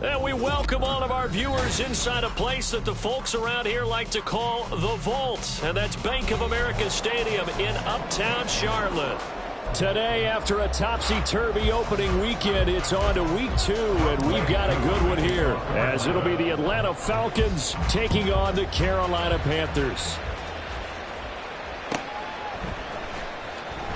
And we welcome all of our viewers inside a place that the folks around here like to call the Vault. And that's Bank of America Stadium in uptown Charlotte. Today, after a topsy-turvy opening weekend, it's on to week 2, and we've got a good one here, as it'll be the Atlanta Falcons taking on the Carolina Panthers.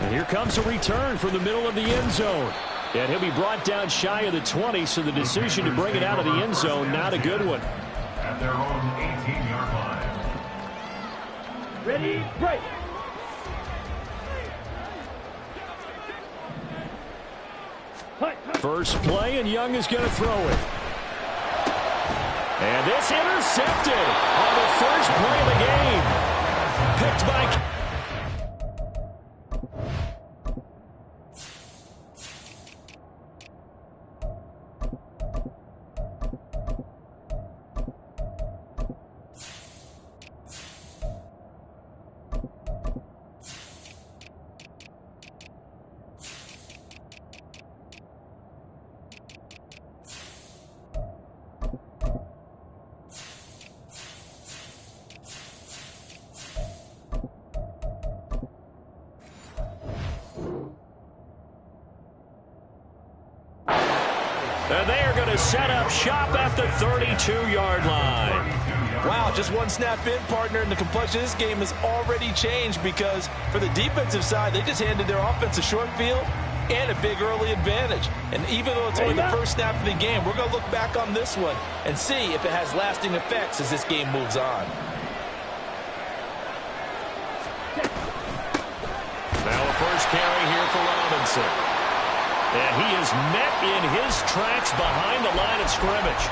And here comes a return from the middle of the end zone. And he'll be brought down shy of the 20, so the decision to bring it out of the end zone, not a good one. At their own 18-yard line. Ready, break. First play, and Young is going to throw it. And this intercepted on the first play of the game. Picked by... And they are going to set up shop at the 32-yard line. Wow, just one snap in, partner, and the complexion of this game has already changed because for the defensive side, they just handed their offense a short field and a big early advantage. And even though it's only the first snap of the game, we're going to look back on this one and see if it has lasting effects as this game moves on. Now a first carry here for Robinson. And he is met in his tracks behind the line of scrimmage.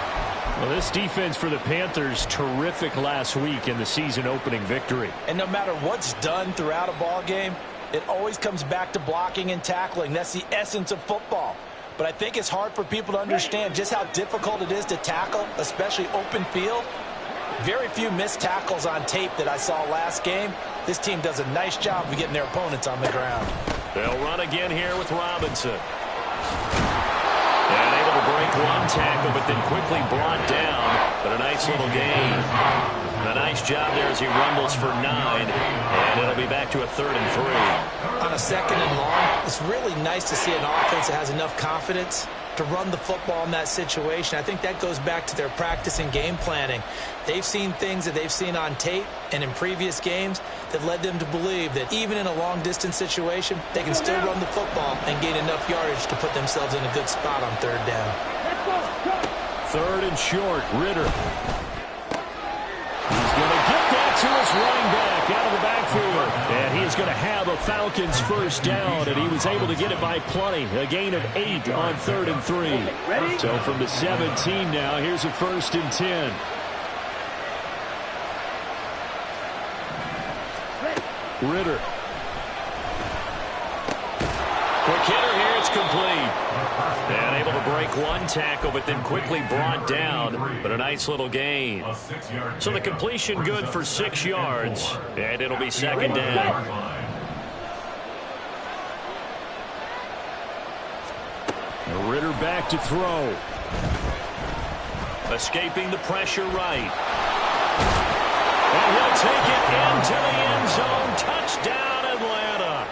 Well, this defense for the Panthers, terrific last week in the season-opening victory. And no matter what's done throughout a ball game, it always comes back to blocking and tackling. That's the essence of football. But I think it's hard for people to understand just how difficult it is to tackle, especially open field. Very few missed tackles on tape that I saw last game. This team does a nice job of getting their opponents on the ground. They'll run again here with Robinson. And able to break one tackle, but then quickly brought down. But a nice little gain. A nice job there as he rumbles for 9. And it'll be back to a 3rd and 3. On a 2nd and long, it's really nice to see an offense that has enough confidence to run the football in that situation. I think that goes back to their practice and game planning. They've seen things that they've seen on tape and in previous games that led them to believe that even in a long-distance situation, they can still run the football and gain enough yardage to put themselves in a good spot on 3rd down. 3rd and short, Ritter. He's going to get that to his running back out of the backfield. And he is going to have a Falcons first down, and he was able to get it by plenty. A gain of 8 on 3rd and 3. So from the 17 now, here's a 1st and 10. Ritter. Quick hitter here, it's complete. And able to break one tackle, but then quickly brought down. But a nice little gain. So the completion good for 6 yards. And it'll be 2nd down. Ritter back to throw. Escaping the pressure right. And he'll take it into the end zone. Touchdown, Atlanta.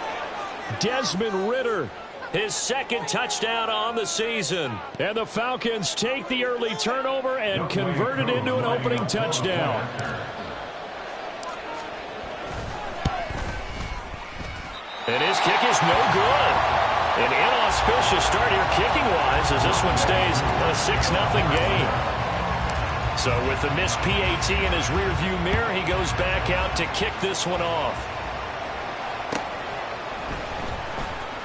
Desmond Ritter, his 2nd touchdown on the season. And the Falcons take the early turnover and convert it into an opening touchdown. And his kick is no good. An inauspicious start here kicking-wise as this one stays a 6-0 game. So with the missed PAT in his rearview mirror, he goes back out to kick this one off.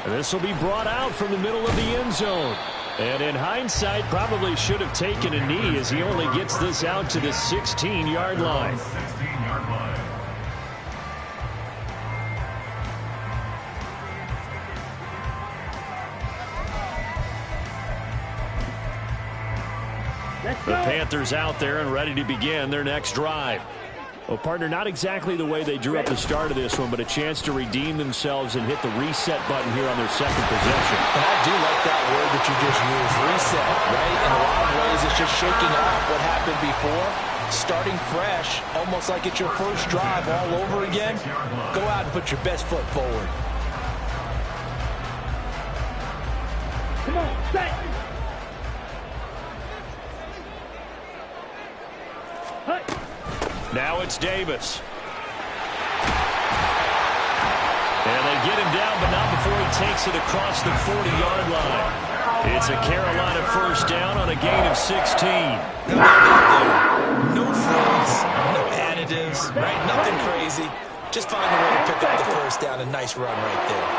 And this will be brought out from the middle of the end zone. And in hindsight, probably should have taken a knee as he only gets this out to the 16-yard line. The Panthers out there and ready to begin their next drive. Well, partner, not exactly the way they drew up the start of this one, but a chance to redeem themselves and hit the reset button here on their second possession. And I do like that word that you just used, reset, right? In a lot of ways, it's just shaking off what happened before, starting fresh, almost like it's your first drive all over again. Go out and put your best foot forward. Come on, set. Now it's Davis. And they get him down, but not before he takes it across the 40-yard line. It's a Carolina first down on a gain of 16. No frills, no additives, right? Nothing crazy. Just find a way to pick up the first down. A nice run right there.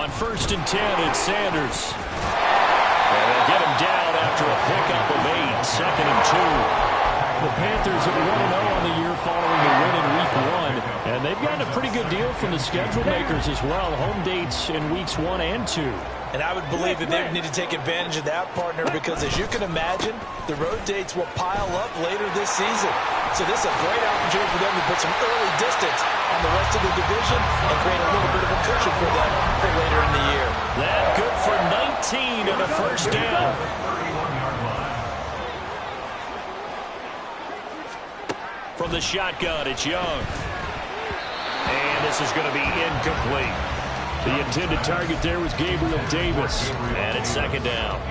On 1st and 10, it's Sanders. And they'll get him down after a pickup of 8, 2nd and 2. The Panthers are 1-0 on the year following the win in Week 1. And they've gotten a pretty good deal from the schedule makers as well. Home dates in Weeks 1 and 2. And I would believe that they would need to take advantage of that, partner, because as you can imagine, the road dates will pile up later this season. So this is a great opportunity for them to put some early distance on the rest of the division and create a little bit of a cushion for them for later in the year. That good for 19 and a first down. From the shotgun, it's Young. And this is going to be incomplete. The intended target there was Gabriel Davis. And it's 2nd down.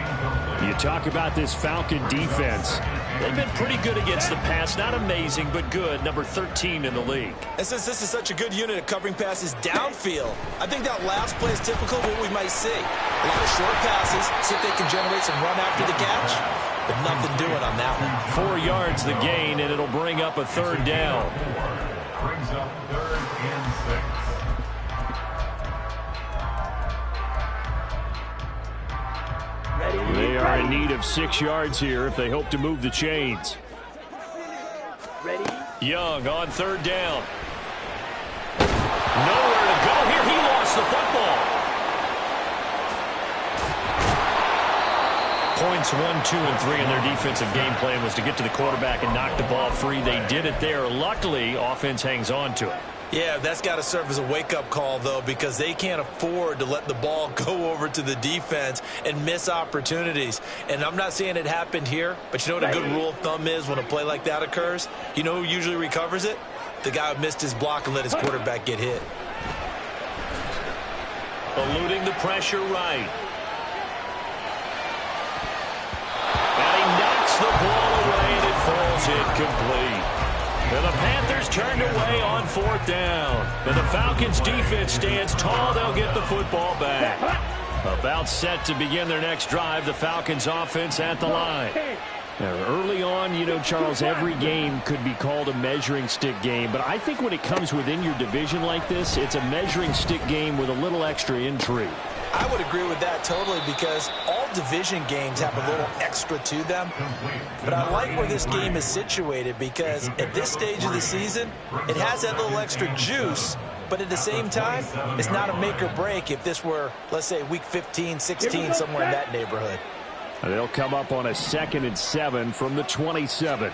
You talk about this Falcon defense. They've been pretty good against the pass. Not amazing, but good. Number 13 in the league. And since this is such a good unit of covering passes downfield, I think that last play is typical of what we might see. A lot of short passes, see if they can generate some run after the catch. But nothing doing on that one. 4 yards the gain, and it'll bring up a 3rd down. Brings up 3rd and 6. They are in need of 6 yards here if they hope to move the chains. Ready? Young on 3rd down. Nowhere to go here. He lost the football. Points 1, 2, and 3 in their defensive game plan was to get to the quarterback and knock the ball free. They did it there. Luckily, offense hangs on to it. Yeah, that's got to serve as a wake-up call, though, because they can't afford to let the ball go over to the defense and miss opportunities. And I'm not saying it happened here, but you know what a good rule of thumb is when a play like that occurs? You know who usually recovers it? The guy who missed his block and let his quarterback get hit. Eluding the pressure right. And he knocks the ball away, and it falls incomplete. And the Panthers turned away on 4th down. And the Falcons' defense stands tall. They'll get the football back. About set to begin their next drive, the Falcons' offense at the line. Now, early on, you know, Charles, every game could be called a measuring stick game. But I think when it comes within your division like this, it's a measuring stick game with a little extra intrigue. I would agree with that totally because all division games have a little extra to them. But I like where this game is situated because at this stage of the season, it has that little extra juice. But at the same time, it's not a make or break if this were, let's say, week 15, 16, somewhere in that neighborhood. And they'll come up on a 2nd and 7 from the 27.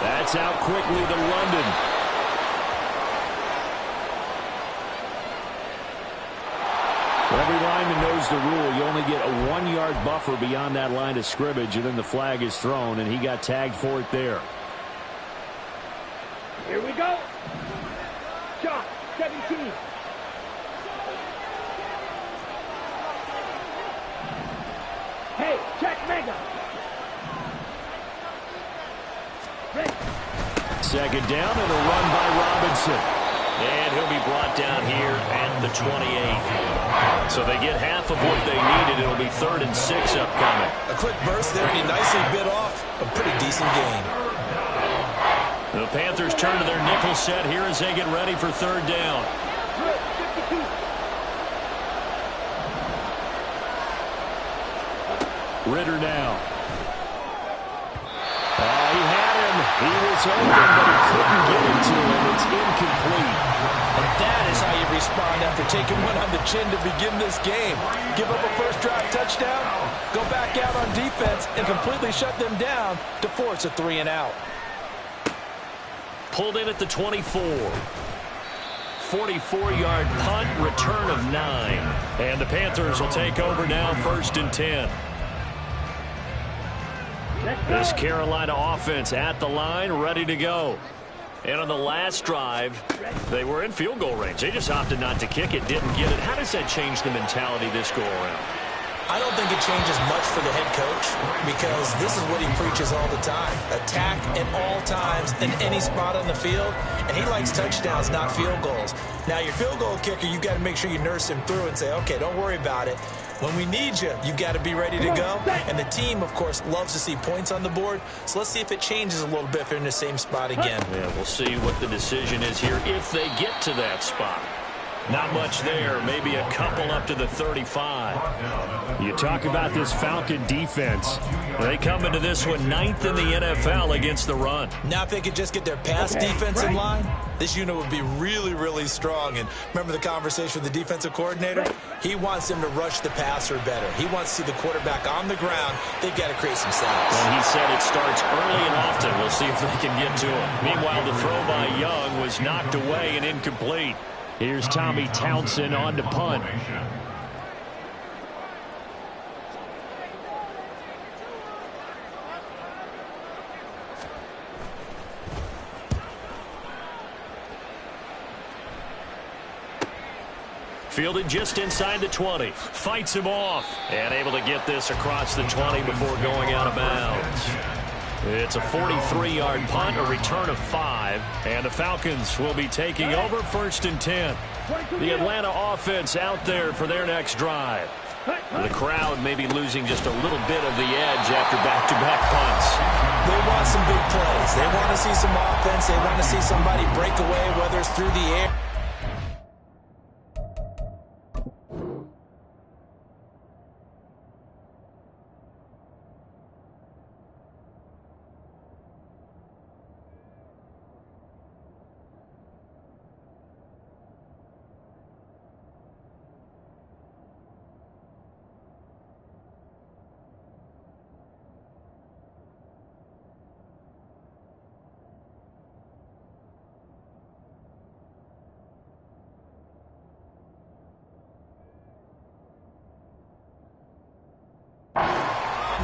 That's out quickly to London. Every lineman knows the rule. You only get a 1-yard buffer beyond that line of scrimmage, and then the flag is thrown, and he got tagged for it there. Here we go. Shot 17. Hey, check mega. Ready. 2nd down and a run by Robinson. And he'll be brought down here at the 28. So they get half of what they needed. It'll be 3rd and 6 upcoming. A quick burst there, and he nicely bit off a pretty decent gain. The Panthers turn to their nickel set here as they get ready for 3rd down. Ritter now. He had him. He was open, but he couldn't get it to him. It's incomplete. And that is how you respond after taking one on the chin to begin this game. Give up a first drive touchdown, go back out on defense, and completely shut them down to force a 3-and-out. Pulled in at the 24. 44-yard punt, return of 9. And the Panthers will take over now, 1st and 10. This Carolina offense at the line, ready to go. And on the last drive, they were in field goal range. They just opted not to kick it, didn't get it. How does that change the mentality this go around? I don't think it changes much for the head coach because this is what he preaches all the time. Attack at all times in any spot on the field, and he likes touchdowns, not field goals. Now, your field goal kicker, you got to make sure you nurse him through and say, okay, don't worry about it. When we need you, you've got to be ready to go. And the team, of course, loves to see points on the board. So let's see if it changes a little bit if they're in the same spot again. Yeah, we'll see what the decision is here if they get to that spot. Not much there, maybe a couple up to the 35. You talk about this Falcon defense. They come into this one 9th in the NFL against the run. Now if they could just get their pass defense in line, this unit would be really, really strong. And remember the conversation with the defensive coordinator? He wants them to rush the passer better. He wants to see the quarterback on the ground. They've got to create some sacks. And he said it starts early and often. We'll see if they can get to him. Meanwhile, the throw by Young was knocked away and incomplete. Here's Tommy Townsend on to punt. Fielded just inside the 20. Fights him off. And able to get this across the 20 before going out of bounds. It's a 43-yard punt, a return of 5, and the Falcons will be taking over 1st and 10. The Atlanta offense out there for their next drive. The crowd may be losing just a little bit of the edge after back-to-back punts. They want some big plays. They want to see some offense. They want to see somebody break away, whether it's through the air.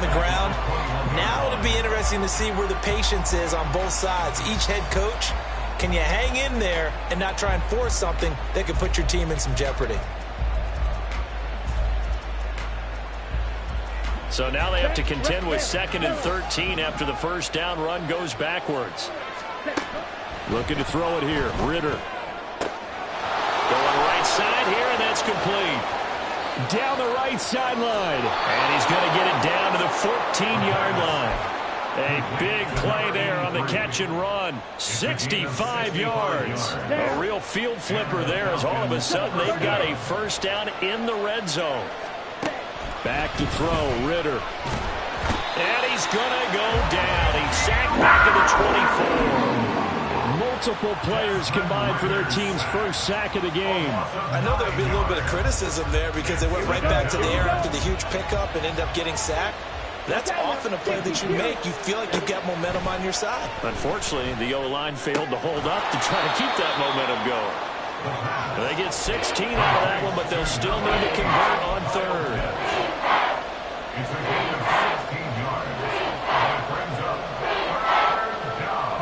The ground. Now it'll be interesting to see where the patience is on both sides. Each head coach, can you hang in there and not try and force something that could put your team in some jeopardy? So now they have to contend with 2nd and 13 after the first down run goes backwards. Looking to throw it here. Ritter. Going right side here, and that's complete. Down the right sideline. And he's going to get it down to the 14-yard line. A big play there on the catch and run. 65 yards. A real field flipper there as all of a sudden they've got a first down in the red zone. Back to throw, Ritter. And he's going to go down. He's sacked back at the 24. Multiple players combined for their team's first sack of the game. I know there'll be a little bit of criticism there because they went right back to the air after the huge pickup and ended up getting sacked. That's often a play that you make. You feel like you've got momentum on your side. Unfortunately, the O-line failed to hold up to try to keep that momentum going. They get 16 out of that one, but they'll still need to convert on 3rd. It's a gain of 16 yards. That brings up 3rd down.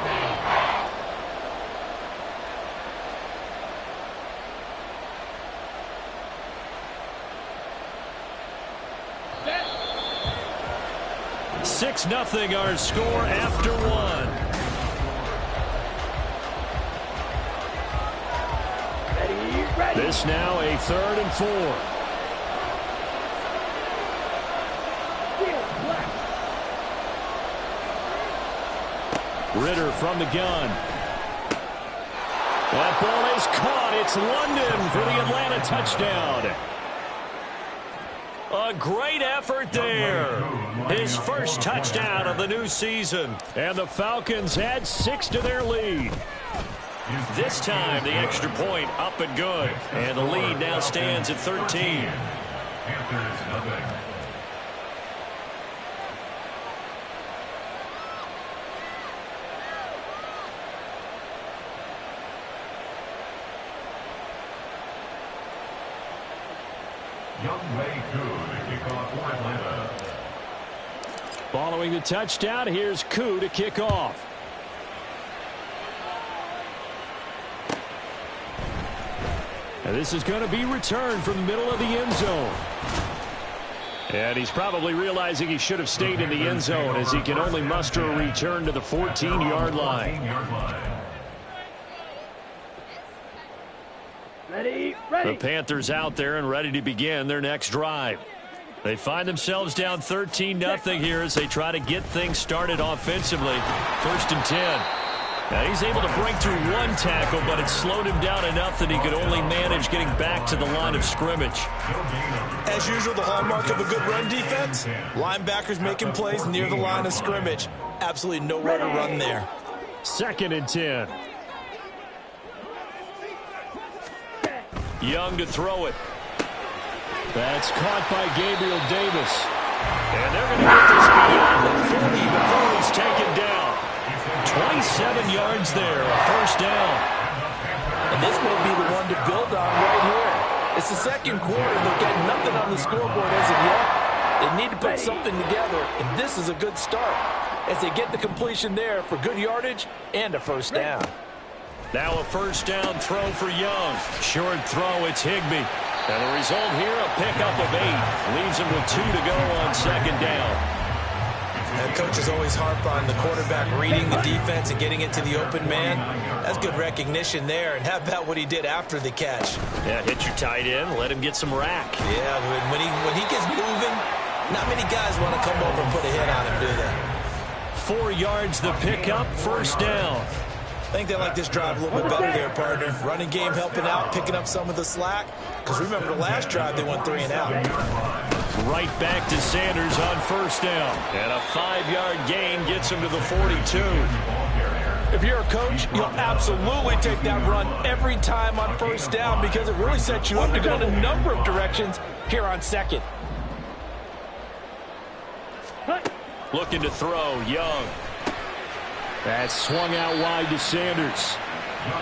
Six 0 our score after 1. This now a 3rd and 4. Ritter from the gun. That ball is caught. It's London for the Atlanta touchdown. A great effort there. His first touchdown of the new season. And the Falcons add 6 to their lead. This time, the extra point up and good. And the lead now stands at 13. Panthers nothing. Young Wei Koo to kick off for Atlanta. Following the touchdown, here's Koo to kick off. And this is going to be returned from the middle of the end zone. And he's probably realizing he should have stayed in the end zone as he can only muster a return to the 14-yard line. Ready. The Panthers out there and ready to begin their next drive. They find themselves down 13-0 here as they try to get things started offensively. 1st and 10. Now he's able to break through one tackle, but it slowed him down enough that he could only manage getting back to the line of scrimmage. As usual, the hallmark of a good run defense, linebackers making plays near the line of scrimmage. Absolutely nowhere to run there. 2nd and 10. Young to throw it. That's caught by Gabriel Davis. And they're going to get this beyond the 40 before he's taken down. 27 yards there, a 1st down. And this may be the one to build on right here. It's the 2nd quarter. They're getting nothing on the scoreboard as of yet. They need to put something together, and this is a good start as they get the completion there for good yardage and a 1st down. Now a 1st down throw for Young. Short throw, it's Higbee. And the result here, a pickup of 8. Leaves him with 2 to go on 2nd down. And coaches always harp on the quarterback reading the defense and getting it to the open man. That's good recognition there. And how about what he did after the catch? Yeah, hit your tight end, let him get some rack. Yeah, when he gets moving, not many guys want to come over and put a hit on him, do they? 4 yards the pickup, 1st down. I think they like this drive a little bit better there, partner. Running game helping out, picking up some of the slack. Because remember, the last drive, they went 3 and out. Right back to Sanders on 1st down. And a 5-yard gain gets him to the 42. If you're a coach, you'll absolutely take that run every time on 1st down because it really sets you up to go in a number of directions here on 2nd. Looking to throw, Young. That's swung out wide to Sanders.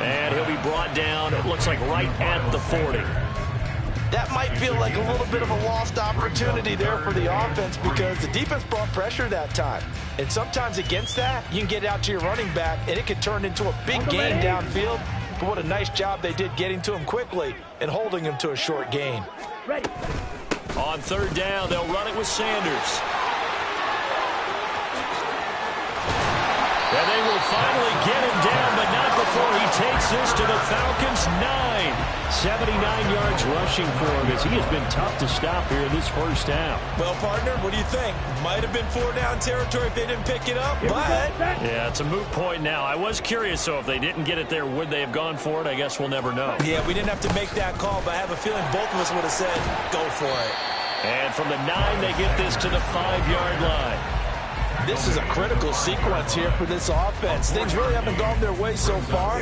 And he'll be brought down, it looks like right at the 40. That might feel like a little bit of a lost opportunity there for the offense because the defense brought pressure that time. And sometimes against that, you can get out to your running back, and it can turn into a big gain downfield. But what a nice job they did getting to him quickly and holding him to a short gain. Ready. On 3rd down, they'll run it with Sanders. And they will finally get him down, but not before he takes this to the Falcons' 9. 79 yards rushing for him as he has been tough to stop here in this 1st half. Well, partner, what do you think? Might have been 4-down territory if they didn't pick it up, but... Yeah, it's a moot point now. I was curious, so if they didn't get it there, would they have gone for it? I guess we'll never know. Yeah, we didn't have to make that call, but I have a feeling both of us would have said, go for it. And from the 9, they get this to the 5-yard line. This is a critical sequence here for this offense. Things really haven't gone their way so far.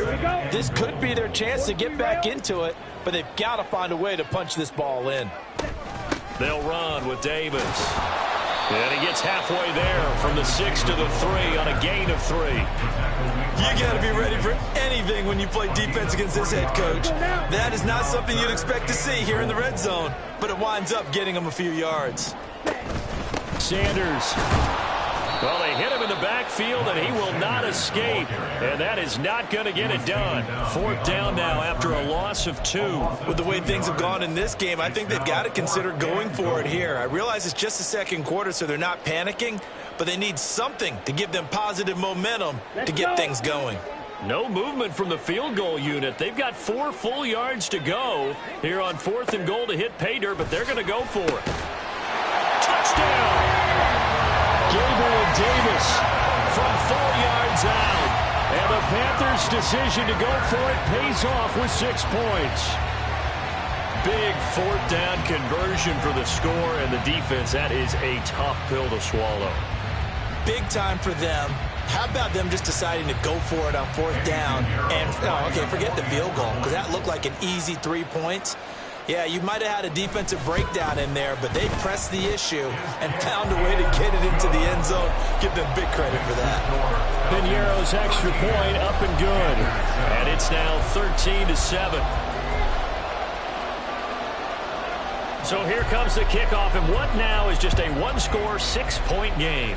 This could be their chance to get back into it, but they've got to find a way to punch this ball in. They'll run with Davis. And he gets halfway there from the 6 to the 3 on a gain of 3. You got to be ready for anything when you play defense against this head coach. That is not something you'd expect to see here in the red zone, but it winds up getting him a few yards. Sanders. Well, they hit him in the backfield, and he will not escape. And that is not going to get it done. 4th down now after a loss of 2. With the way things have gone in this game, I think they've got to consider going for it here. I realize it's just the 2nd quarter, so they're not panicking, but they need something to give them positive momentum to get things going. No movement from the field goal unit. They've got 4 full yards to go here on 4th and goal to hit pay dirt, but they're going to go for it. Touchdown! Gabriel Davis from 4 yards out. And the Panthers' decision to go for it pays off with 6 points. big fourth down conversion for the score, and the defense, that is a tough pill to swallow. Big time for them. How about them just deciding to go for it on fourth down? And, okay, forget the field goal, because that looked like an easy 3 points. Yeah, you might have had a defensive breakdown in there, but they pressed the issue and found a way to get it into the end zone. Give them big credit for that. Piñeiro's extra point up and good. And it's now 13-7. So here comes the kickoff, and what now is just a one-score, 6-point game.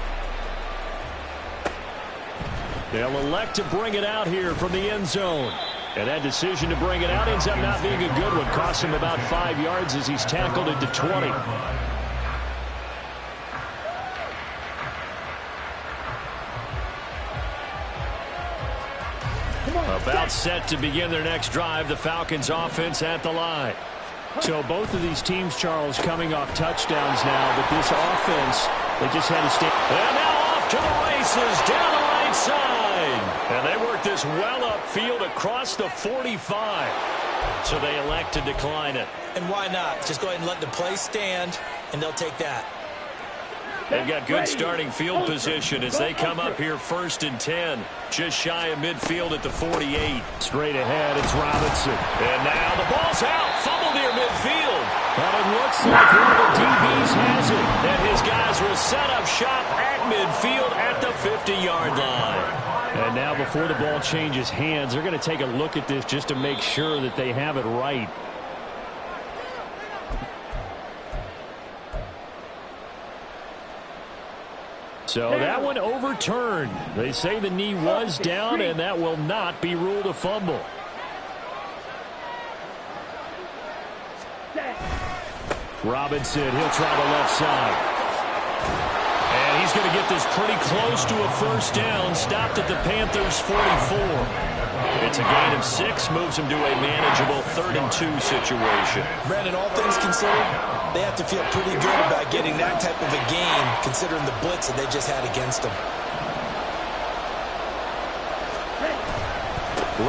They'll elect to bring it out here from the end zone. And that decision to bring it out ends up not being a good one. Costs him about 5 yards as he's tackled into 20. About set to begin their next drive. The Falcons offense at the line. So both of these teams, Charles, coming off touchdowns now. But this offense, they just had to stay. And now off to the races down the right side. And they work this well upfield across the 45. So they elect to decline it. And why not? Just go ahead and let the play stand, and they'll take that. They've got good starting field position as they come up here 1st and 10. Just shy of midfield at the 48. Straight ahead, it's Robinson. And now the ball's out. Fumble near midfield. But it looks like one of the DBs has it. And his guys will set up shop at midfield at the 50-yard line. And now before the ball changes hands, they're going to take a look at this just to make sure that they have it right. So that one overturned. They say the knee was down, and that will not be ruled a fumble. Robinson, he'll try the left side. And he's going to get this pretty close to a first down. Stopped at the Panthers' 44. It's a gain of 6, moves him to a manageable 3rd and 2 situation. Brandon, all things considered, they have to feel pretty good about getting that type of a game, considering the blitz that they just had against them.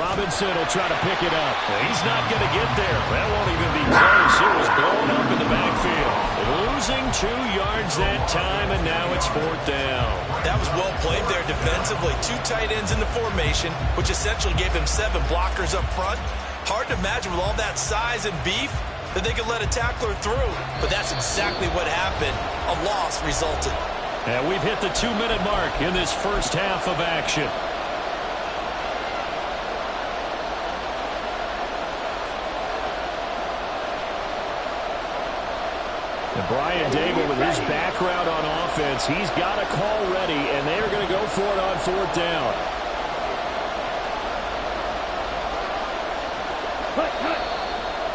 Robinson will try to pick it up. He's not going to get there. That won't even be close. It was blown up in the backfield. Losing 2 yards that time, and now it's 4th down. That was well played there defensively. 2 tight ends in the formation, which essentially gave him 7 blockers up front. Hard to imagine with all that size and beef that they could let a tackler through. But that's exactly what happened. A loss resulted. And we've hit the 2-minute mark in this first half of action. And Brian Dable, with his background on offense, he's got a call ready, and they are going to go for it on 4th down.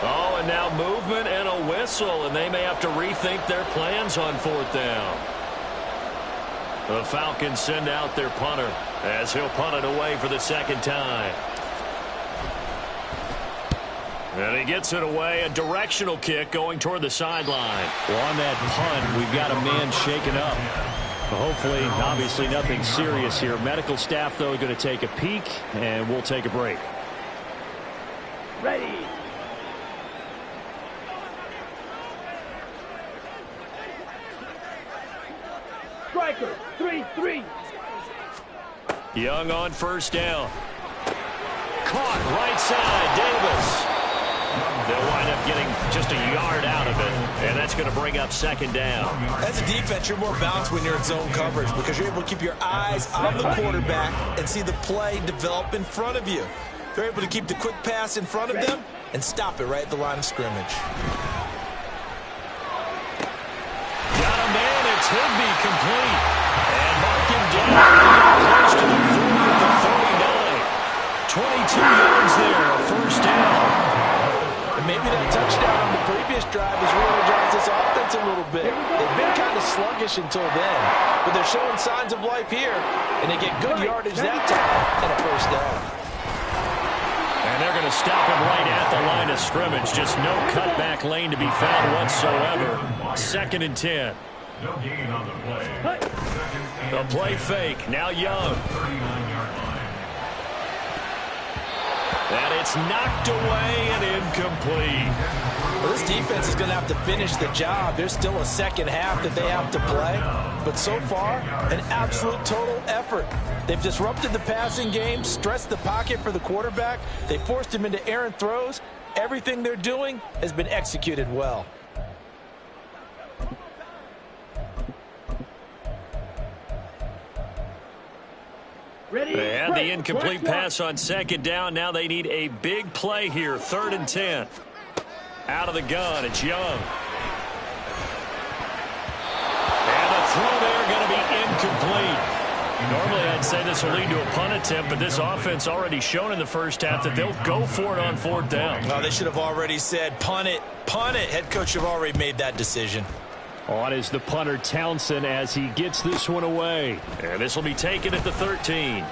Oh, and now movement and a whistle, and they may have to rethink their plans on 4th down. The Falcons send out their punter as he'll punt it away for the 2nd time. And he gets it away, a directional kick going toward the sideline. Well, on that punt, we've got a man shaken up. Hopefully, obviously, nothing serious here. Medical staff, though, going to take a peek, and we'll take a break. Ready. Striker, 3-3. Young on 1st down. Caught right side, Davis. They'll wind up getting just a yard out of it, and that's going to bring up 2nd down. As a defense, you're more balanced when you're in zone coverage because you're able to keep your eyes on the quarterback and see the play develop in front of you. They're able to keep the quick pass in front of them and stop it right at the line of scrimmage. Got a man, it's Higby complete. And mark him down close to the 40 at the 49. 22 yards there, a 1st down. Maybe that touchdown on the previous drive has re-energized this offense a little bit. They've been kind of sluggish until then, but they're showing signs of life here, and they get good yardage that time and a 1st down. And they're going to stop him right at the line of scrimmage. Just no cutback lane to be found whatsoever. 2nd and 10. No gain on the play. The play fake. Now Young. 39-yard line. And it's knocked away and incomplete. Well, this defense is going to have to finish the job. There's still a second half that they have to play. But so far, an absolute total effort. They've disrupted the passing game, stressed the pocket for the quarterback. They forced him into errant throws. Everything they're doing has been executed well. They had the incomplete pass on second down. Now they need a big play here. 3rd and 10. Out of the gun, it's Young. And the throw there going to be incomplete. Normally I'd say this will lead to a punt attempt, but this offense already shown in the first half that they'll go for it on 4th down. Well, they should have already said, punt it, punt it. Head coach have already made that decision. On is the punter Townsend as he gets this one away. And this will be taken at the 13.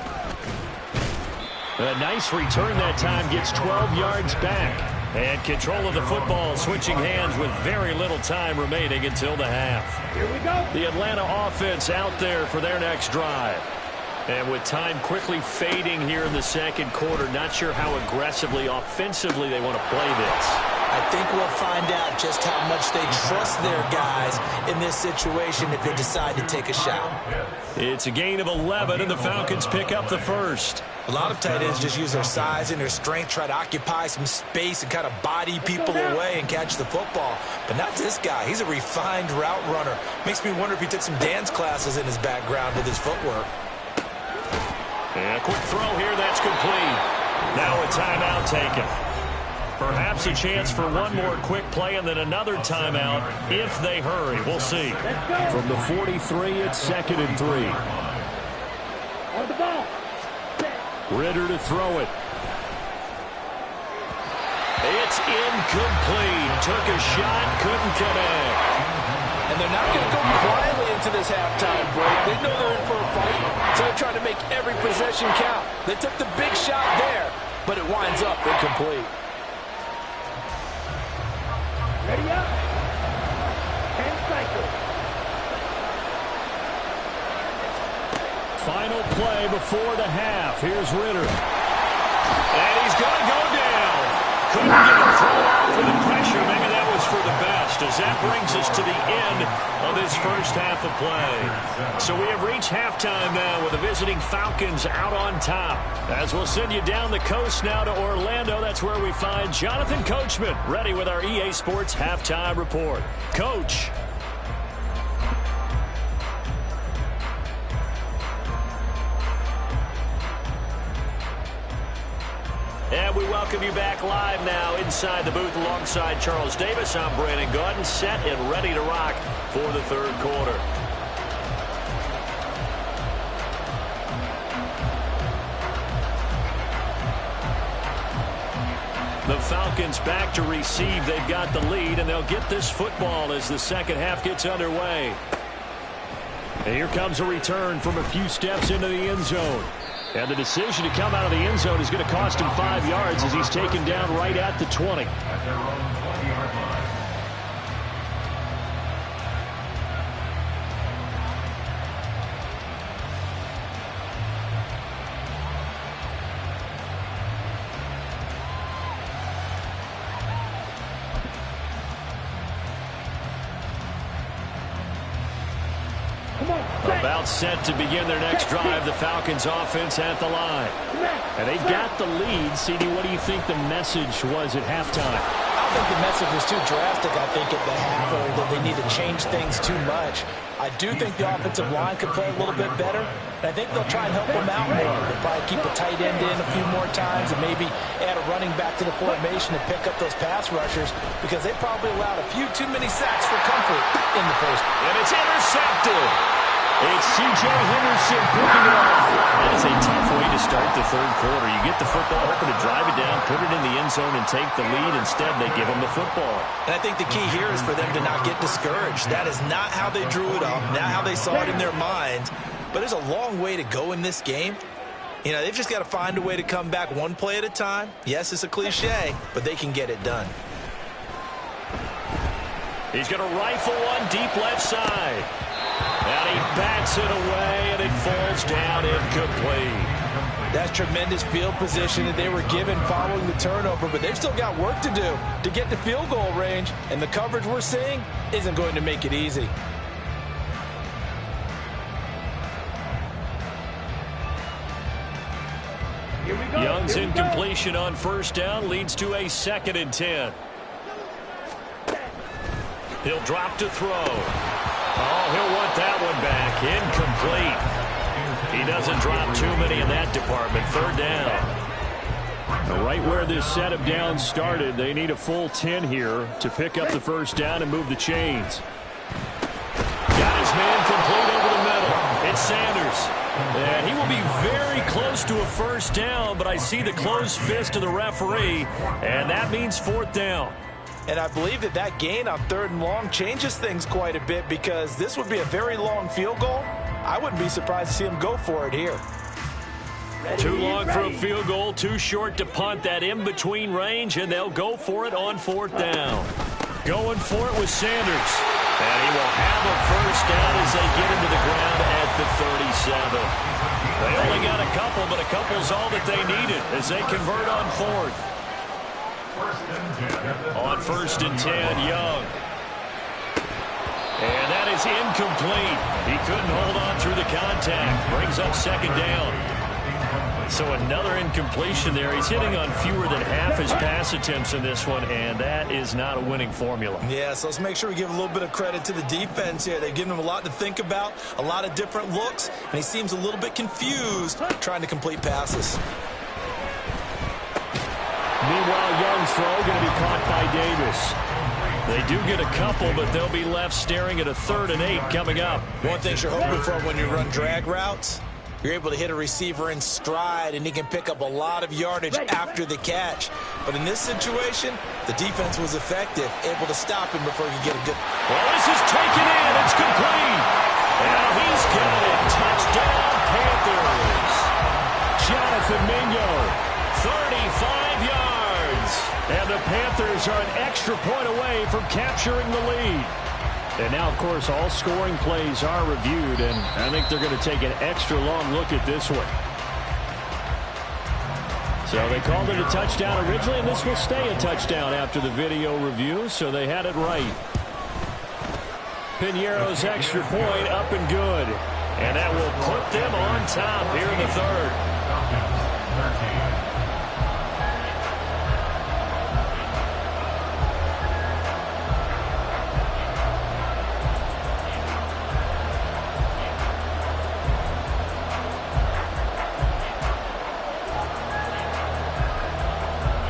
A nice return that time, gets 12 yards back. And control of the football switching hands with very little time remaining until the half. Here we go. The Atlanta offense out there for their next drive. And with time quickly fading here in the second quarter, not sure how aggressively, offensively they want to play this. I think we'll find out just how much they trust their guys in this situation if they decide to take a shot. It's a gain of 11, and the Falcons pick up the first. A lot of tight ends just use their size and their strength, try to occupy some space and kind of body people away and catch the football. But not this guy. He's a refined route runner. Makes me wonder if he took some dance classes in his background with his footwork. And a quick throw here, that's complete. Now a timeout taken. Perhaps a chance for one more quick play and then another timeout if they hurry. We'll see. From the 43, it's 2nd and 3. On the ball. Ritter to throw it. It's incomplete. Took a shot, couldn't connect. And they're not going to go quietly into this halftime break. They know they're in for a fight, so they're trying to make every possession count. They took the big shot there, but it winds up incomplete. Ready up. 10 cycles. Final play before the half. Here's Ritter. And he's going to go down. Couldn't get him thrown off with the pressure. Maybe that was for the best, as that brings us to the end of this first half of play. So we have reached halftime now with the visiting Falcons out on top. As we'll send you down the coast now to Orlando, that's where we find Jonathan Coachman ready with our EA Sports Halftime Report. Coach. And we welcome you back live now inside the booth alongside Charles Davis. I'm Brandon Gaudin, set and ready to rock for the third quarter. The Falcons back to receive. They've got the lead, and they'll get this football as the second half gets underway. And here comes a return from a few steps into the end zone. And the decision to come out of the end zone is going to cost him 5 yards as he's taken down right at the 20. At their own 20-yard line. About set to begin their next drive, the Falcons offense at the line. And they've got the lead. CD, what do you think the message was at halftime? I don't think the message was too drastic, I think, at the half, or that they need to change things too much. I do think the offensive line could play a little bit better, and I think they'll try and help them out more. They'll probably keep a tight end in a few more times and maybe add a running back to the formation to pick up those pass rushers, because they probably allowed a few too many sacks for comfort in the first. And it's intercepted. It's C.J. Henderson picking it off. That is a tough way to start the third quarter. You get the football, hoping to drive it down, put it in the end zone, and take the lead. Instead, they give them the football. And I think the key here is for them to not get discouraged. That is not how they drew it up, not how they saw it in their minds. But there's a long way to go in this game. You know, they've just got to find a way to come back one play at a time. Yes, it's a cliche, but they can get it done. He's going to rifle one deep left side. And he bats it away, and it falls down incomplete. That's tremendous field position that they were given following the turnover, but they've still got work to do to get to field goal range, and the coverage we're seeing isn't going to make it easy. Young's incompletion on first down leads to a 2nd and 10. He'll drop to throw. Oh, he'll want that one back. Incomplete. He doesn't drop too many in that department. 3rd down. Right where this set of downs started, they need a full 10 here to pick up the first down and move the chains. Got his man complete over the middle. It's Sanders. And he will be very close to a first down, but I see the closed fist of the referee, and that means 4th down. And I believe that gain on 3rd and long changes things quite a bit, because this would be a very long field goal. I wouldn't be surprised to see him go for it here. Too long for a field goal, too short to punt. That in-between range, and they'll go for it on 4th down. Going for it with Sanders. And he will have a first down as they get into the ground at the 37. They only got a couple, but a couple's all that they needed as they convert on 4th. On 1st and 10, Young. And that is incomplete. He couldn't hold on through the contact. Brings up 2nd down. So another incompletion there. He's hitting on fewer than half his pass attempts in this one, and that is not a winning formula. Yeah, so let's make sure we give a little bit of credit to the defense here. They've given him a lot to think about, a lot of different looks, and he seems a little bit confused trying to complete passes. Meanwhile, Young's throw going to be caught by Davis. They do get a couple, but they'll be left staring at a 3rd and 8 coming up. One thing you're hoping for when you run drag routes, you're able to hit a receiver in stride, and he can pick up a lot of yardage after the catch. But in this situation, the defense was effective, able to stop him before he could get a good... Well, this is taken in. It's complete. And he's got it. Touchdown, Panthers. Jonathan Mingo. 35 yards. And the Panthers are an extra point away from capturing the lead. And now, of course, all scoring plays are reviewed, and I think they're going to take an extra long look at this one. So they called it a touchdown originally, and this will stay a touchdown after the video review, so they had it right. Piñeiro's extra point up and good. And that will put them on top here in the 3rd.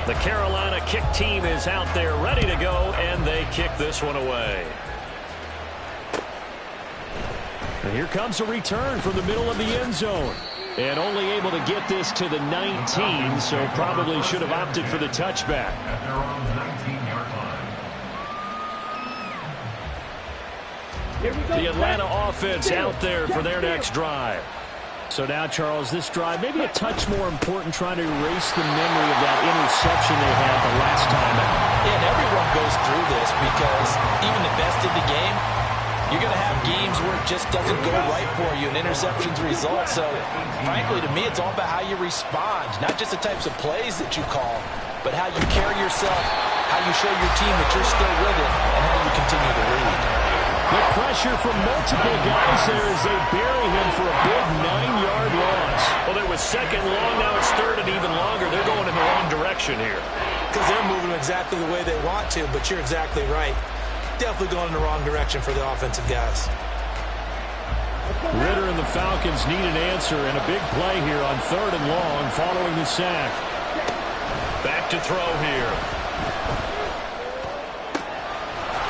The Carolina kick team is out there ready to go, and they kick this one away. And here comes a return from the middle of the end zone. And only able to get this to the 19, so probably should have opted for the touchback. At their own 19-yard line. The Atlanta offense out there for their next drive. So now, Charles, this drive maybe a touch more important, trying to erase the memory of that interception they had the last time out. Yeah, and everyone goes through this because even the best in the game, you're going to have games where it just doesn't go right for you, and interceptions result. So, frankly, to me, it's all about how you respond, not just the types of plays that you call, but how you carry yourself, how you show your team that you're still with it, and how you continue to lead. The pressure from multiple guys there as they bury him for a big 9-yard loss. Well, it was 2nd long, now it's 3rd and even longer. They're going in the wrong direction here. Because they're moving exactly the way they want to, but you're exactly right. Definitely going in the wrong direction for the offensive guys. Ritter and the Falcons need an answer, and a big play here on 3rd and long following the sack. Back to throw here.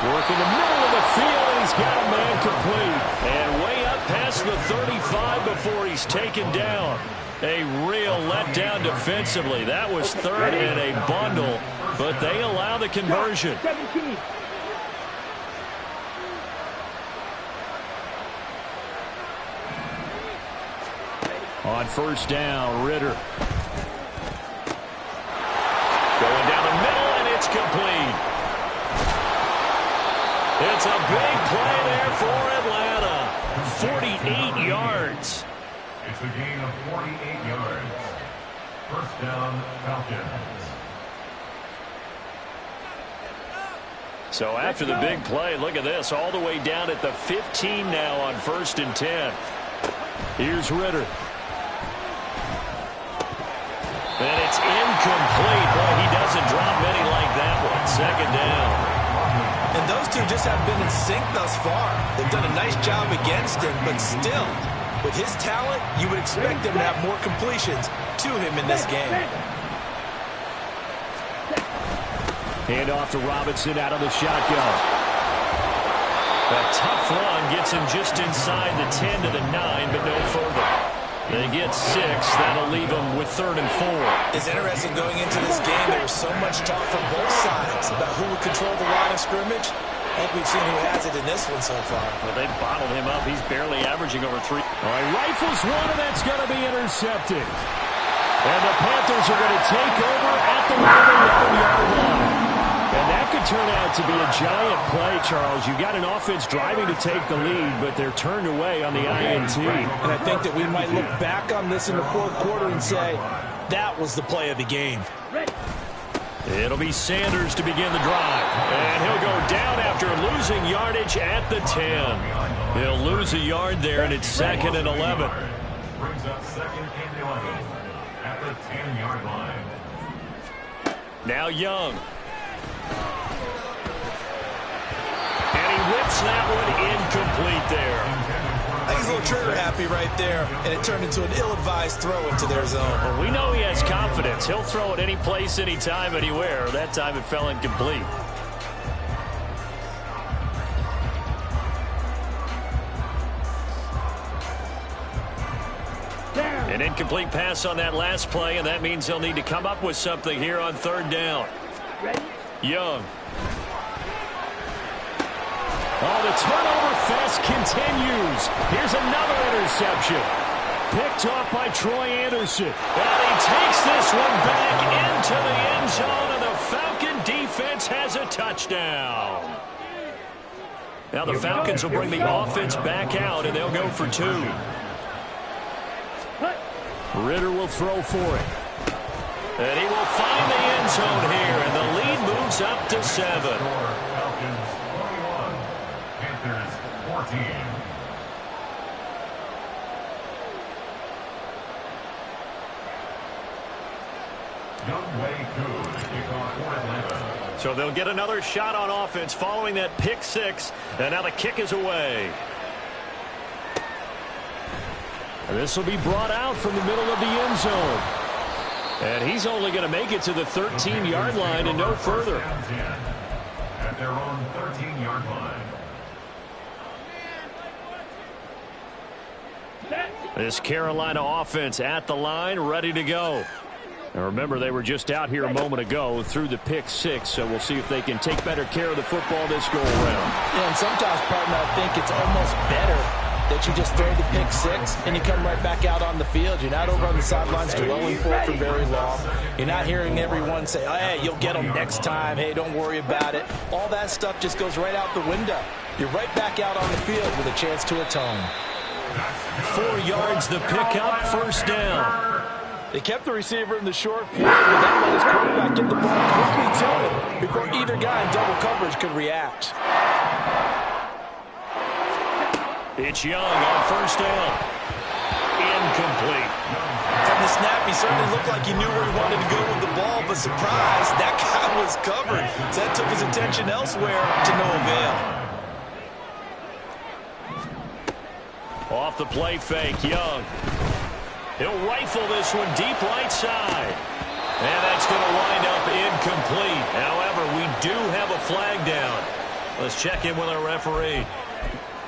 Work in the middle of the field, and he's got a man complete. And way up past the 35 before he's taken down. A real letdown defensively. That was 3rd and a bundle, but they allow the conversion. 17. On 1st down, Ritter. Going down the middle, and it's complete. It's a big play there for Atlanta. 48 yards. It's a gain of 48 yards. First down, Falcons. So after the big play, look at this, all the way down at the 15 now on 1st and 10. Here's Ritter. And it's incomplete. Boy, he doesn't drop many like that one. 2nd down. And those two just have been in sync thus far. They've done a nice job against him, but still, with his talent, you would expect him to have more completions to him in this game. Hand off to Robinson out of the shotgun. A tough run gets him just inside the 10 to the 9, but no further. They get 6. That'll leave them with 3rd and 4. It's interesting going into this game. There was so much talk from both sides about who would control the line of scrimmage. I think we've seen who has it in this one so far. Well, they bottled him up. He's barely averaging over 3. All right, rifles one, and that's going to be intercepted. And the Panthers are going to take over at the 11-yard line. And that could turn out to be a giant play, Charles. You got an offense driving to take the lead, but they're turned away on the INT. And I think that we might look back on this in the 4th quarter and say, that was the play of the game. It'll be Sanders to begin the drive. And he'll go down after losing yardage at the 10. He'll lose a yard there, and it's 2nd and 11. Brings up 2nd and 11 at the 10-yard line. Now Young. And he whips that one incomplete there. I think he's a little trigger happy right there, and it turned into an ill-advised throw into their zone. Well, we know he has confidence. He'll throw it any place, anytime, anywhere. That time it fell incomplete. An incomplete pass on that last play, and that means they'll need to come up with something here on 3rd down. Young. Oh, the turnover fest continues. Here's another interception. Picked off by Troy Anderson. And he takes this one back into the end zone, and the Falcon defense has a touchdown. Now the Falcons will bring the offense back out, and they'll go for 2. Ritter will throw for it. And he will find the end zone here, and the lead moves up to 7. Falcons 21, Panthers 14. Young Wei Koo to kick off for Atlanta. So they'll get another shot on offense following that pick 6, and now the kick is away. And this will be brought out from the middle of the end zone. And he's only going to make it to the 13-yard line and no further. At their own 13-yard line. This Carolina offense at the line, ready to go. And remember, they were just out here a moment ago through the pick 6, so we'll see if they can take better care of the football this go around. Yeah, and sometimes, partner, I think it's almost better that you just throw the pick 6 and you come right back out on the field. You're not over on the sidelines dwelling for it for very long. You're not hearing everyone say, oh, hey, you'll get them next time. Hey, don't worry about it. All that stuff just goes right out the window. You're right back out on the field with a chance to atone. 4 yards the pickup, 1st down. They kept the receiver in the short field, but that let his quarterback get the ball quickly to him before either guy in double coverage could react. It's Young on 1st down. Incomplete. From the snap, he certainly looked like he knew where he wanted to go with the ball, but surprise, that guy was covered. So that took his attention elsewhere to no avail. Off the play fake, Young. He'll rifle this one deep right side. And that's going to wind up incomplete. However, we do have a flag down. Let's check in with our referee.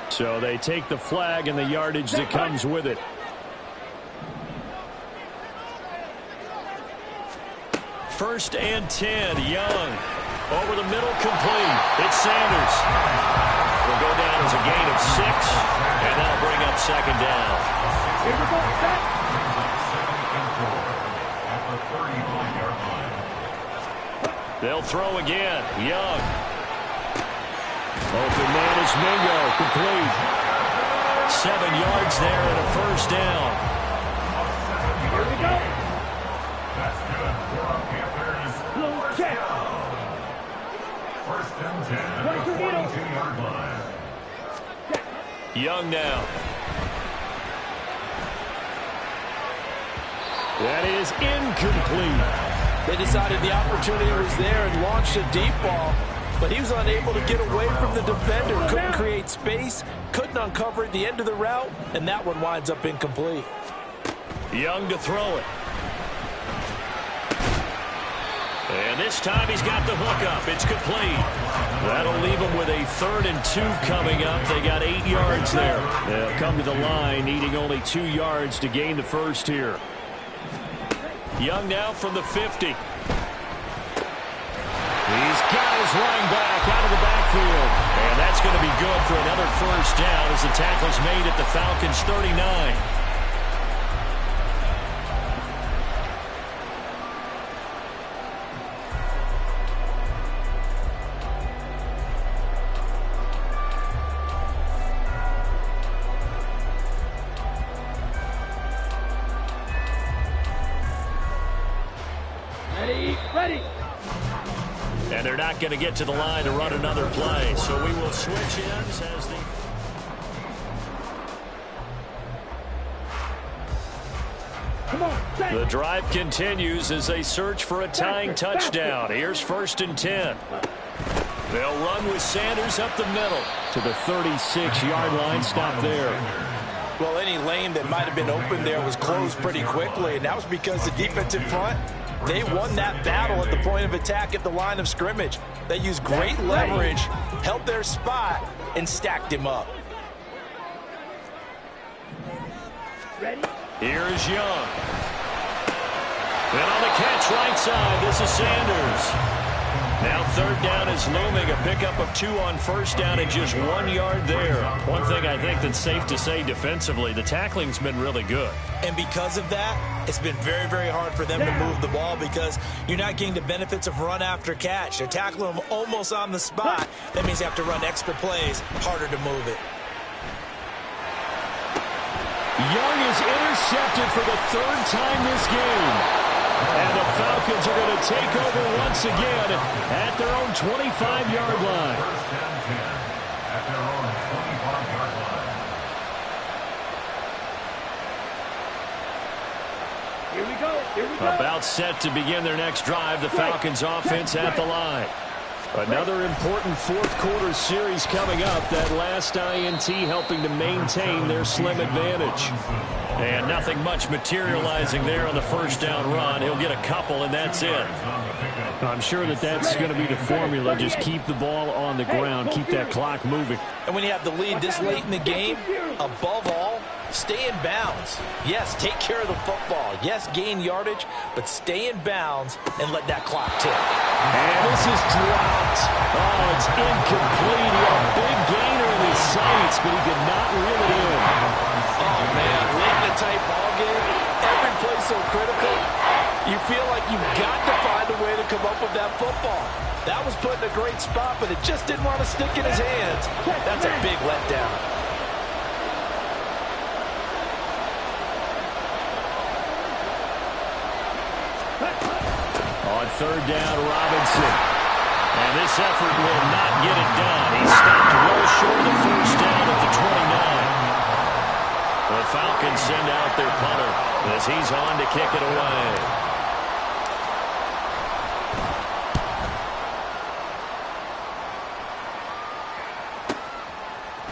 So they take the flag and the yardage that comes with it. First and 10, Young. Over the middle, complete. It's Sanders. Will go down as a gain of 6, and that'll bring up 2nd down. They'll throw again. Young. Open man is Mingo, complete. 7 yards there and a 1st down. Panthers. Blue check. First and 10 at the 42-yard line. Young now. That is incomplete. They decided the opportunity was there and launched a deep ball, but he was unable to get away from the defender. Couldn't create space, couldn't uncover at the end of the route, and that one winds up incomplete. Young to throw it. And this time he's got the hook up. It's complete. That'll leave him with a 3rd and 2 coming up. They got 8 yards there. They'll come to the line, needing only 2 yards to gain the first here. Young now from the 50. He's got his running back out of the backfield. And that's going to be good for another first down as the tackle's made at the Falcons' 39. Ready. And they're not going to get to the line to run another play. So we will switch ends as the... Come on, The drive continues as they search for a tying touchdown. Here's 1st and 10. They'll run with Sanders up the middle. To the 36-yard line, stop there. Well, any lane that might have been open there was closed pretty quickly, and that was because the defensive front, they won that battle at the point of attack at the line of scrimmage. They used great leverage, held their spot, and stacked him up. Ready. Here's Young. And on the catch right side, this is Sanders. Now 3rd down is looming. A pickup of 2 on 1st down and just 1 yard there. One thing I think that's safe to say defensively, the tackling's been really good. And because of that, it's been very, very hard for them to move the ball because you're not getting the benefits of run after catch. They're tackling them almost on the spot. That means you have to run extra plays, harder to move it. Young is intercepted for the 3rd time this game. And the Falcons are going to take over once again at their own 25-yard line. First and 10 at their own 25-yard line. Here we go. Here we go. About set to begin their next drive, the Falcons offense at the line. Another important 4th quarter series coming up. That last INT helping to maintain their slim advantage. And nothing much materializing there on the 1st down run. He'll get a couple, and that's it. I'm sure that's going to be the formula. Just keep the ball on the ground. Keep that clock moving. And when you have the lead this late in the game, above all, stay in bounds. Yes, take care of the football. Yes, gain yardage, but stay in bounds and let that clock tick. And this is dropped. Oh, it's incomplete. He had a big gainer in his sights, but he did not reel it in. Oh, man, late in a tight ball game, every play so critical. You feel like you've got to find a way to come up with that football. That was put in a great spot, but it just didn't want to stick in his hands. That's a big letdown. On 3rd down, Robinson. And this effort will not get it done. He stopped well short of the 1st down at the 29. The Falcons send out their punter as he's on to kick it away.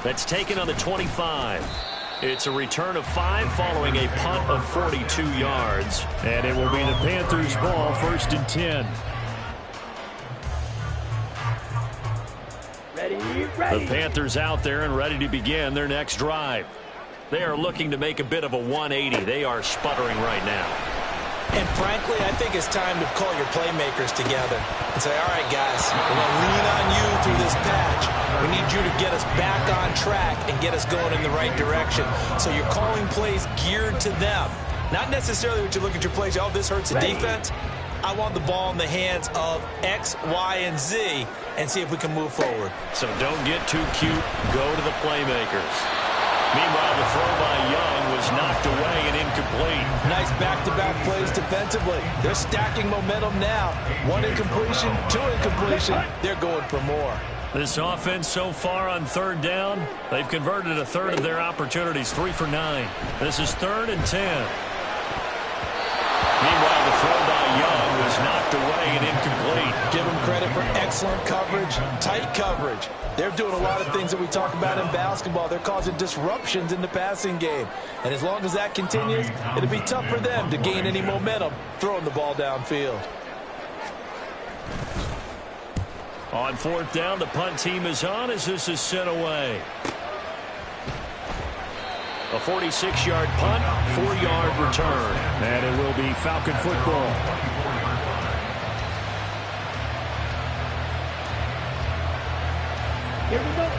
That's taken on the 25. It's a return of 5 following a punt of 42 yards. And it will be the Panthers' ball, 1st and 10. The Panthers out there and ready to begin their next drive. They are looking to make a bit of a 180. They are sputtering right now. And frankly, I think it's time to call your playmakers together and say, all right, guys, we're going to lean on you through this patch. We need you to get us back on track and get us going in the right direction. So you're calling plays geared to them. Not necessarily what you look at your plays, oh, this hurts the defense. I want the ball in the hands of X, Y, and Z and see if we can move forward. So don't get too cute. Go to the playmakers. Meanwhile, the throw by Young was is knocked away and incomplete. Nice back-to-back plays defensively. They're stacking momentum now. 1 incompletion, 2 incompletion. They're going for more. This offense so far on third down, they've converted a third of their opportunities, 3 for 9. This is 3rd and 10. Meanwhile, the throw by Young was knocked away and incomplete. Give them credit for excellent coverage, tight coverage. They're doing a lot of things that we talk about in basketball. They're causing disruptions in the passing game. And as long as that continues, it'll be tough for them to gain any momentum throwing the ball downfield. On 4th down, the punt team is on as this is sent away. A 46-yard punt, 4-yard return. And it will be Falcon football.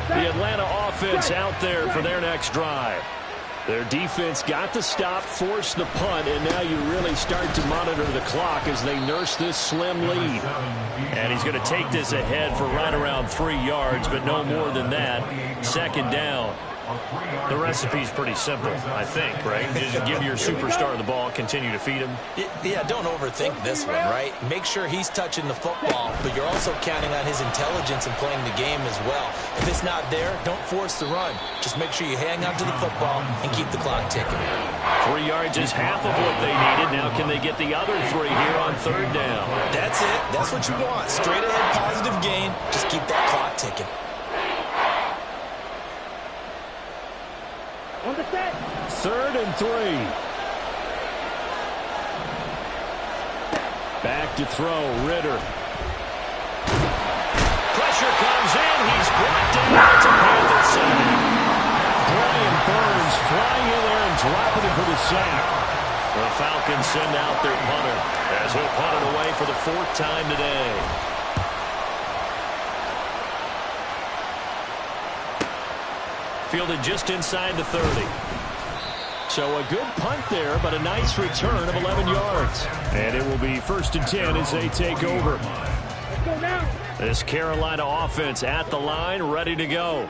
The Atlanta offense out there for their next drive. Their defense got the stop, forced the punt, and now you really start to monitor the clock as they nurse this slim lead. And he's going to take this ahead for right around 3 yards, but no more than that. 2nd down. The recipe's pretty simple, I think, right? Just give your superstar the ball, continue to feed him. Yeah, don't overthink this one, right? Make sure he's touching the football, but you're also counting on his intelligence in playing the game as well. If it's not there, don't force the run. Just make sure you hang on to the football and keep the clock ticking. 3 yards is half of what they needed. Now can they get the other 3 here on 3rd down? That's it. That's what you want. Straight ahead positive gain. Just keep that clock ticking. On the set. 3rd and 3. Back to throw, Ritter. Pressure comes in. He's brought down. It's a Panther sack. Brian Burns flying in there and dropping it for the sack. The Falcons send out their punter as he'll punt it away for the 4th time today. Fielded just inside the 30. So a good punt there, but a nice return of 11 yards. And it will be 1st and 10 as they take over. Let's go now. This Carolina offense at the line, ready to go.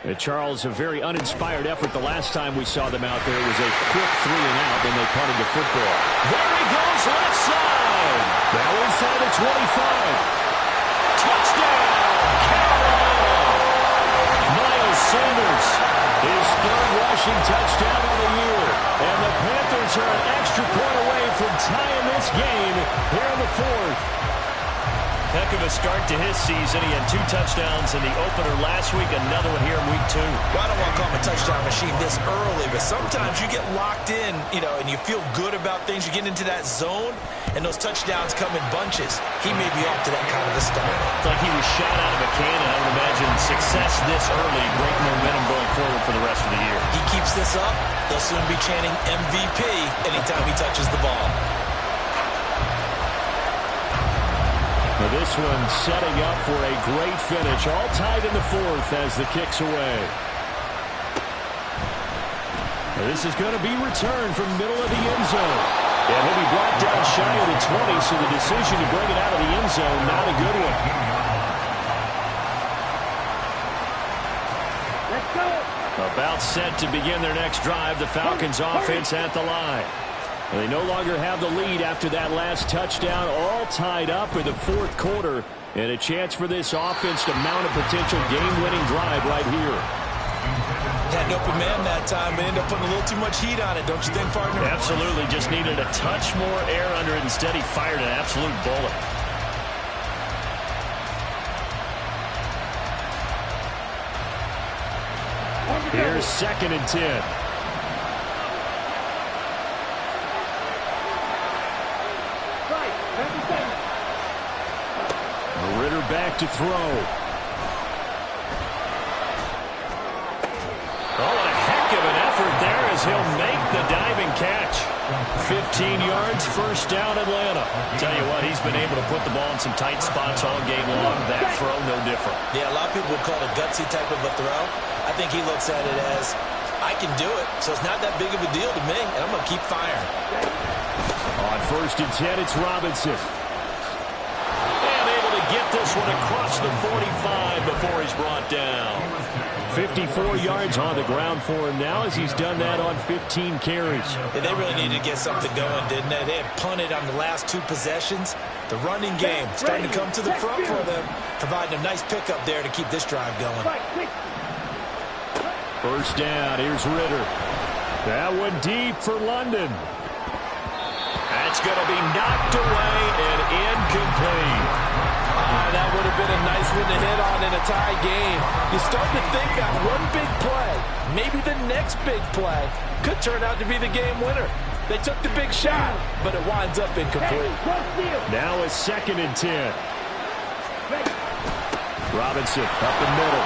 And Charles, a very uninspired effort the last time we saw them out there. It was a quick 3 and out, then they punted the football. There he goes, left side. Now inside the 25. Touchdown, Carolina. Miles Sanders, his 3rd rushing touchdown of the year. And the Panthers are an extra point away from tying this game here in the 4th. Heck of a start to his season. He had 2 touchdowns in the opener last week, another one here in week 2. Well, I don't want to call him a touchdown machine this early, but sometimes you get locked in, and you feel good about things. You get into that zone, and those touchdowns come in bunches. He may be off to that kind of a start. It's like he was shot out of a cannon. I would imagine success this early, great momentum going forward for the rest of the year. He keeps this up, they'll soon be chanting MVP anytime he touches the ball. This one setting up for a great finish. All tied in the 4th as the kick's away. This is going to be returned from middle of the end zone. And he'll be brought down shy of the 20, so the decision to bring it out of the end zone, not a good one. Let's go. About set to begin their next drive. The Falcons offense at the line. They no longer have the lead after that last touchdown, all tied up in the 4th quarter, and a chance for this offense to mount a potential game-winning drive right here. Had an open man that time, but ended up putting a little too much heat on it, don't you think, partner? Absolutely, just needed a touch more air under it. Instead, he fired an absolute bullet. Here's 2nd and 10. Ritter back to throw. Oh, and a heck of an effort there as he'll make the diving catch. 15 yards, 1st down, Atlanta. Tell you what, he's been able to put the ball in some tight spots all game long. That throw, no different. Yeah, a lot of people would call it a gutsy type of a throw. I think he looks at it as, I can do it, so it's not that big of a deal to me, and I'm going to keep firing. On 1st and 10, it's Robinson. And able to get this one across the 45 before he's brought down. 54 yards on the ground for him now as he's done that on 15 carries. Yeah, they really needed to get something going, didn't they? They had punted on the last 2 possessions. The running game starting to come to the front for them, providing a nice pickup there to keep this drive going. First down, here's Ritter. That one deep for London. That's going to be knocked away and incomplete. That would have been a nice one to hit on in a tie game. You start to think that one big play, maybe the next big play, could turn out to be the game winner. They took the big shot, but it winds up incomplete. Now a 2nd and 10. Robinson up the middle.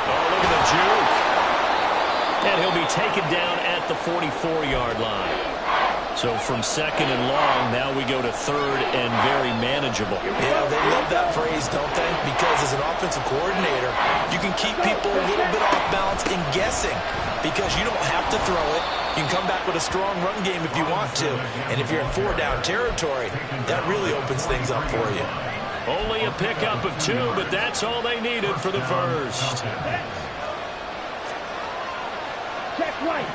Oh, look at the juke. And he'll be taken down at the 44-yard line. So from 2nd and long, now we go to 3rd and very manageable. Yeah, they love that phrase, don't they? Because as an offensive coordinator, you can keep people a little bit off balance and guessing because you don't have to throw it. You can come back with a strong run game if you want to. And if you're in 4-down territory, that really opens things up for you. Only a pickup of 2, but that's all they needed for the first. Check right.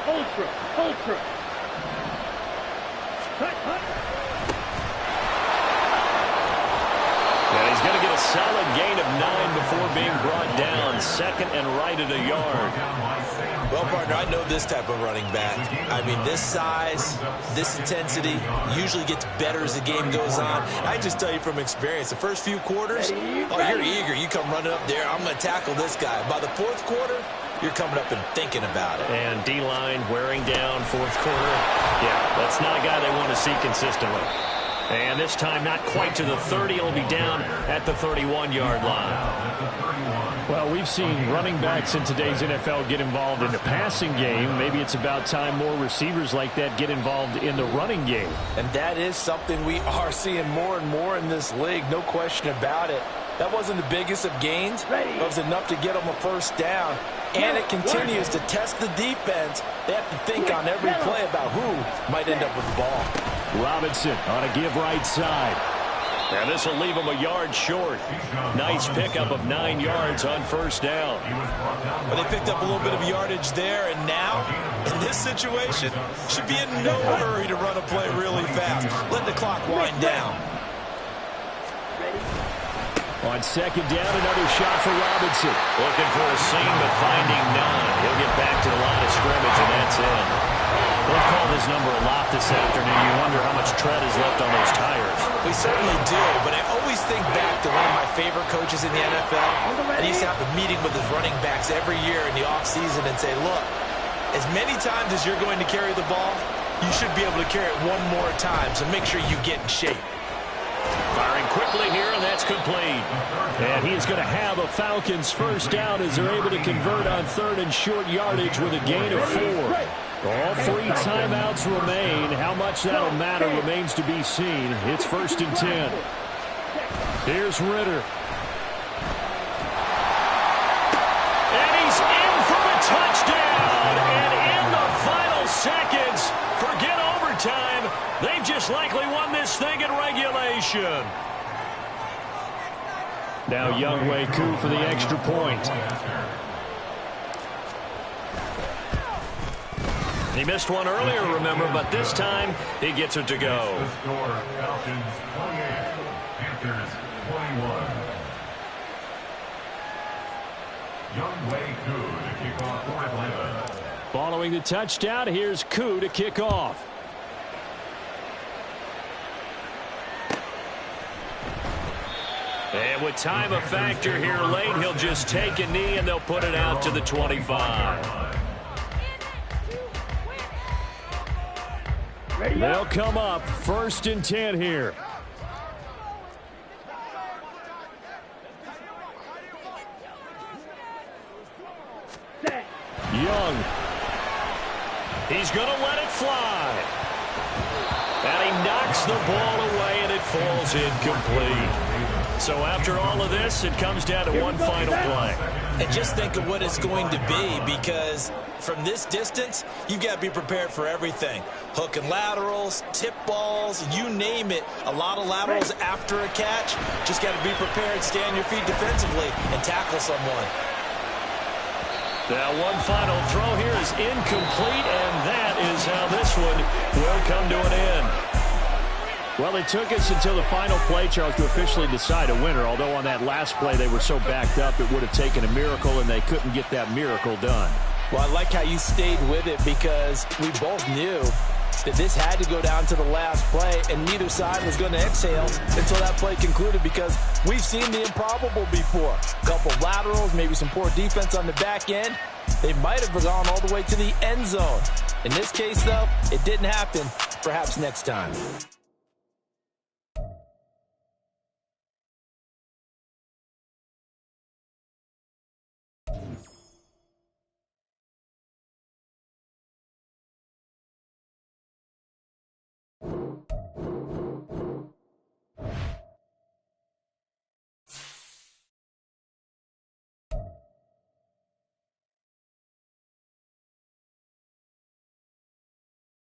Ultra. And he's going to get a solid gain of 9 before being brought down. 2nd and right at a yard. Well, partner, I know this type of running back. I mean, this size, this intensity usually gets better as the game goes on. I just tell you from experience, the first few quarters, you're eager. You come running up there, I'm going to tackle this guy. By the 4th quarter, you're coming up and thinking about it. And D-line wearing down 4th quarter. Yeah, that's not a guy they want to see consistently. And this time not quite to the 30. It'll be down at the 31-yard line. Well, we've seen running backs in today's NFL get involved in the passing game. Maybe it's about time more receivers like that get involved in the running game. And that is something we are seeing more and more in this league, no question about it. That wasn't the biggest of gains, but it was enough to get them a first down. And it continues to test the defense. They have to think on every play about who might end up with the ball. Robinson on a give right side. And this will leave him a yard short. Nice pickup of 9 yards on first down. Well, they picked up a little bit of yardage there, and now, in this situation, should be in no hurry to run a play really fast. Let the clock wind down. On 2nd down, another shot for Robinson. Looking for a seam, but finding none. He'll get back to the line of scrimmage, and that's in. They've called his number a lot this afternoon. You wonder how much tread is left on those tires. We certainly do, but I always think back to one of my favorite coaches in the NFL. And he used to have a meeting with his running backs every year in the offseason and say, look, as many times as you're going to carry the ball, you should be able to carry it one more time, so make sure you get in shape. Firing quickly here, and that's complete. And he's going to have a Falcons first down as they're able to convert on 3rd and short yardage with a gain of 4. All 3 timeouts remain. How much that'll matter remains to be seen. It's 1st and 10. Here's Ritter. And he's in for the touchdown. And in the final seconds, forget overtime. They've just likely won this thing in regulation. Now Younghoe Koo for the extra point. He missed one earlier, remember, but this time he gets it to go. The score, Falcons 28, Panthers 21. Younghoe Koo to kick off for Atlanta. Following the touchdown, here's Koo to kick off. And with time a factor here late, he'll just take a knee and they'll put it out to the 25. They'll come up 1st and 10 here. Young. He's going to let it fly. And he knocks the ball away and it falls incomplete. So after all of this, it comes down to one final play. And just think of what it's going to be, because from this distance, you've got to be prepared for everything. Hook and laterals, tip balls, you name it. A lot of laterals after a catch. Just got to be prepared, stay on your feet defensively, and tackle someone. Now one final throw here is incomplete, and that is how this one will come to an end. Well, it took us until the final play, Charles, to officially decide a winner, although on that last play they were so backed up it would have taken a miracle, and they couldn't get that miracle done. Well, I like how you stayed with it, because we both knew that this had to go down to the last play, and neither side was going to exhale until that play concluded, because we've seen the improbable before. A couple of laterals, maybe some poor defense on the back end. They might have gone all the way to the end zone. In this case, though, it didn't happen. Perhaps next time.